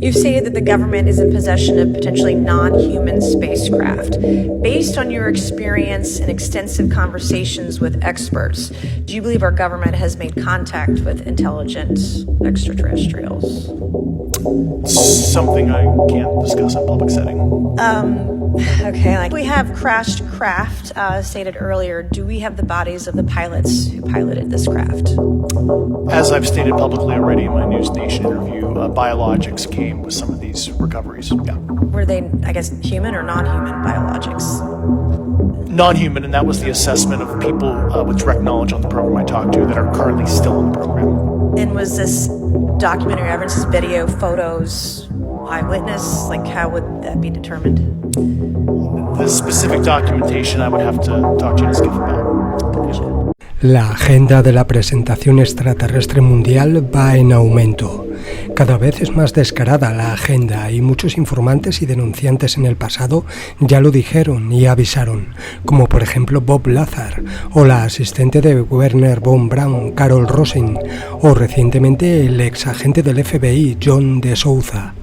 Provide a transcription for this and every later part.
You've stated that the government is in possession of potentially non-human spacecraft. Based on your experience and extensive conversations with experts, do you believe our government has made contact with intelligent extraterrestrials? Something I can't discuss in public setting. Okay, like we have crashed craft, stated earlier. Do we have the bodies of the pilots who piloted this craft? As I've stated publicly already in my News Nation interview, biologics came with some of these recoveries. Yeah. Were they, I guess, human or non-human biologics? Non-human, and that was the assessment of people with direct knowledge on the program I talked to that are currently still on the program. And was this documentary evidence, this video, photos, eyewitness? Like, how would that be determined? The specific documentation I would have to talk to you and Skip about. La agenda de la presentación extraterrestre mundial va en aumento. Cada vez es más descarada la agenda y muchos informantes y denunciantes en el pasado ya lo dijeron y avisaron, como por ejemplo Bob Lazar o la asistente de Wernher von Braun, Carol Rosin, o recientemente el ex agente del FBI, John de Souza.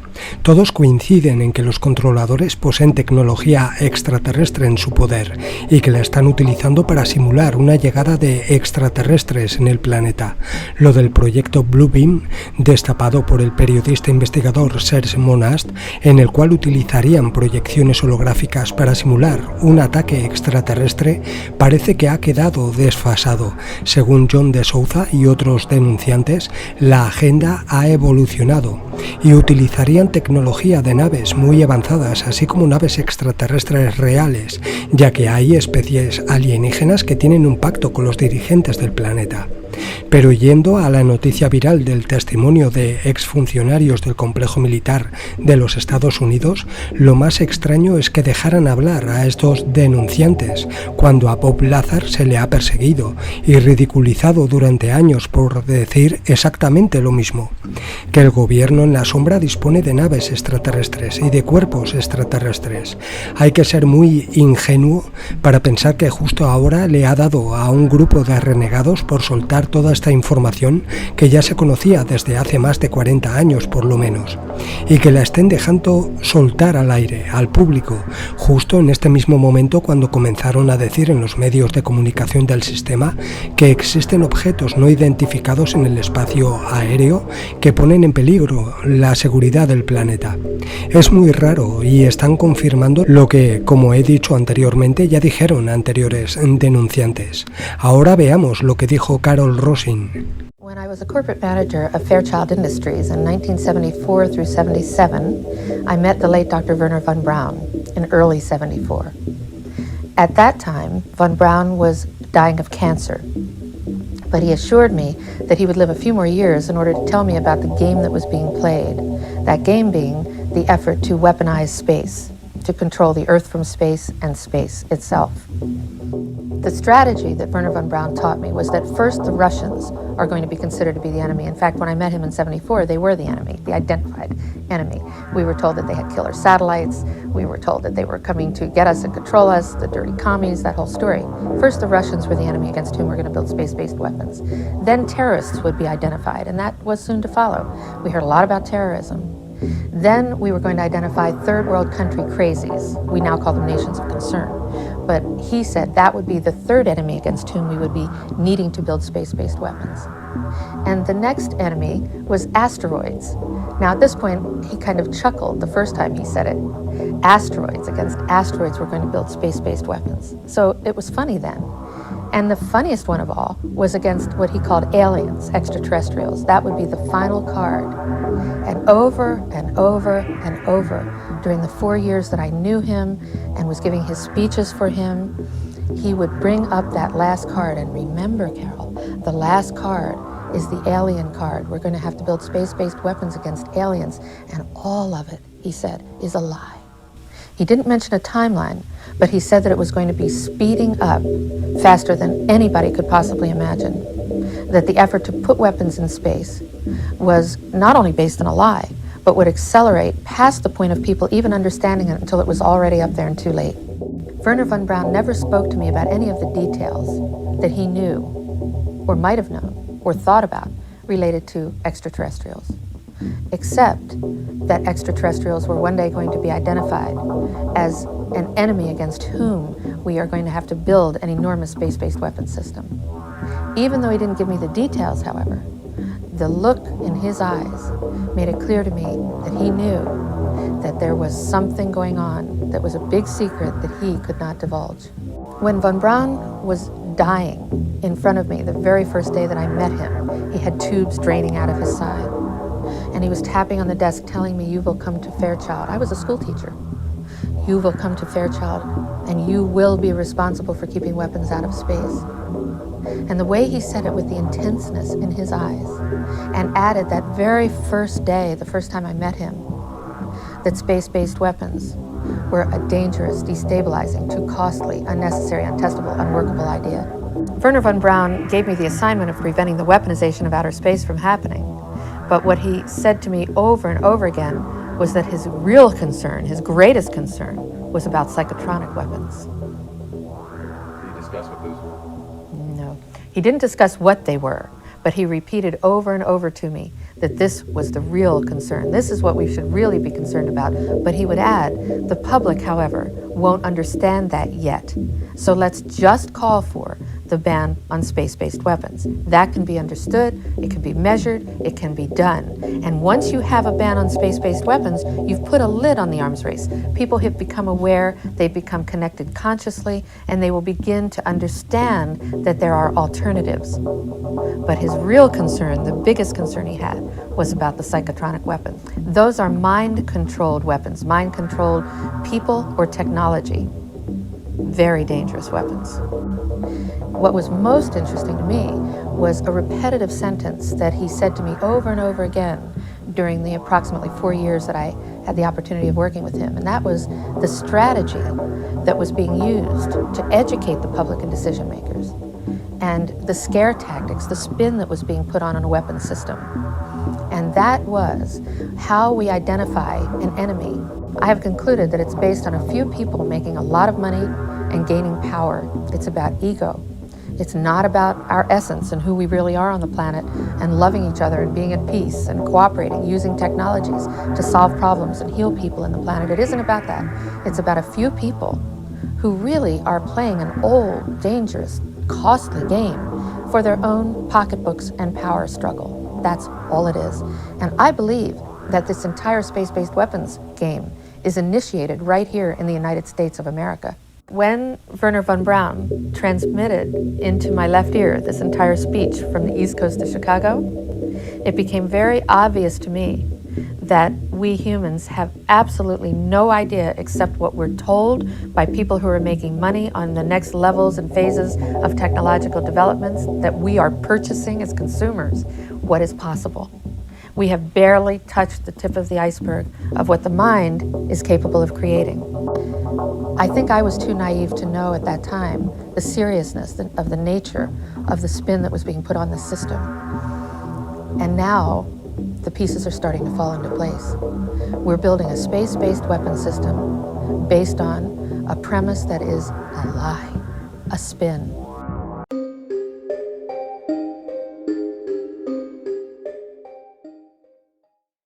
Todos coinciden en que los controladores poseen tecnología extraterrestre en su poder y que la están utilizando para simular una llegada de extraterrestres en el planeta. Lo del proyecto Blue Beam, destapado por el periodista investigador Serge Monast, en el cual utilizarían proyecciones holográficas para simular un ataque extraterrestre, parece que ha quedado desfasado. Según John de Souza y otros denunciantes, la agenda ha evolucionado y utilizarían tecnología de naves muy avanzadas, así como naves extraterrestres reales, ya que hay especies alienígenas que tienen un pacto con los dirigentes del planeta. Pero yendo a la noticia viral del testimonio de exfuncionarios del complejo militar de los Estados Unidos, lo más extraño es que dejaran hablar a estos denunciantes cuando a Bob Lazar se le ha perseguido y ridiculizado durante años por decir exactamente lo mismo, que el gobierno en la sombra dispone de naves extraterrestres y de cuerpos extraterrestres. Hay que ser muy ingenuo para pensar que justo ahora le ha dado a un grupo de renegados por soltar toda esta información que ya se conocía desde hace más de 40 años por lo menos, y que la estén dejando soltar al aire, al público, justo en este mismo momento cuando comenzaron a decir en los medios de comunicación del sistema que existen objetos no identificados en el espacio aéreo que ponen en peligro la seguridad del planeta. Es muy raro y están confirmando lo que, como he dicho anteriormente, ya dijeron anteriores denunciantes. Ahora veamos lo que dijo Carol Rosin. When I was a corporate manager of Fairchild Industries in 1974 through 77, I met the late Dr. Wernher von Braun in early 74. At that time, von Braun was dying of cancer, but he assured me that he would live a few more years in order to tell me about the game that was being played, that game being the effort to weaponize space, to control the Earth from space and space itself. The strategy that Wernher von Braun taught me was that first the Russians are going to be considered to be the enemy. In fact, when I met him in 74, they were the enemy, the identified enemy. We were told that they had killer satellites. We were told that they were coming to get us and control us, the dirty commies, that whole story. First, the Russians were the enemy against whom we're going to build space-based weapons. Then terrorists would be identified, and that was soon to follow. We heard a lot about terrorism. Then we were going to identify third world country crazies. We now call them nations of concern. But he said that would be the third enemy against whom we would be needing to build space-based weapons. And the next enemy was asteroids. Now at this point, he kind of chuckled the first time he said it. Asteroids, against asteroids we're going to build space-based weapons. So it was funny then. And the funniest one of all was against what he called aliens, extraterrestrials. That would be the final card. And over and over and over, during the 4 years that I knew him and was giving his speeches for him, he would bring up that last card. And remember, Carol, the last card is the alien card. We're going to have to build space-based weapons against aliens. And all of it, he said, is a lie. He didn't mention a timeline, but he said that it was going to be speeding up faster than anybody could possibly imagine. That the effort to put weapons in space was not only based on a lie, but would accelerate past the point of people even understanding it until it was already up there and too late. Wernher von Braun never spoke to me about any of the details that he knew, or might have known, or thought about, related to extraterrestrials. except that extraterrestrials were one day going to be identified as an enemy against whom we are going to have to build an enormous space-based weapons system. Even though he didn't give me the details, however, the look in his eyes made it clear to me that he knew that there was something going on that was a big secret that he could not divulge. When von Braun was dying in front of me the very first day that I met him, he had tubes draining out of his side. And he was tapping on the desk telling me, "You will come to Fairchild." I was a school teacher. "You will come to Fairchild and you will be responsible for keeping weapons out of space." And the way he said it with the intenseness in his eyes, and added that very first day, the first time I met him, that space-based weapons were a dangerous, destabilizing, too costly, unnecessary, untestable, unworkable idea. Wernher von Braun gave me the assignment of preventing the weaponization of outer space from happening. But what he said to me over and over again was that his real concern, his greatest concern, was about psychotronic weapons. Did you discuss what those were? No. He didn't discuss what they were, but he repeated over and over to me that this was the real concern. This is what we should really be concerned about. But he would add, the public, however, won't understand that yet. So let's just call for the ban on space-based weapons. That can be understood, it can be measured, it can be done. And once you have a ban on space-based weapons, you've put a lid on the arms race. People have become aware, they've become connected consciously, and they will begin to understand that there are alternatives. But his real concern, the biggest concern he had, was about the psychotronic weapons. Those are mind-controlled weapons, mind-controlled people or technology. Very dangerous weapons. What was most interesting to me was a repetitive sentence that he said to me over and over again during the approximately 4 years that I had the opportunity of working with him, and that was the strategy that was being used to educate the public and decision makers, and the scare tactics, the spin that was being put on a weapons system. And that was how we identify an enemy. I have concluded that it's based on a few people making a lot of money and gaining power. It's about ego. It's not about our essence and who we really are on the planet and loving each other and being at peace and cooperating, using technologies to solve problems and heal people in the planet. It isn't about that. It's about a few people who really are playing an old, dangerous, costly game for their own pocketbooks and power struggle. That's all it is. And I believe that this entire space-based weapons game is initiated right here in the United States of America. When Wernher von Braun transmitted into my left ear this entire speech from the East Coast of Chicago, it became very obvious to me that we humans have absolutely no idea, except what we're told by people who are making money on the next levels and phases of technological developments, that we are purchasing as consumers what is possible. We have barely touched the tip of the iceberg of what the mind is capable of creating. I think I was too naive to know at that time the seriousness of the nature of the spin that was being put on the system. And now the pieces are starting to fall into place. We're building a space-based weapon system based on a premise that is a lie, a spin.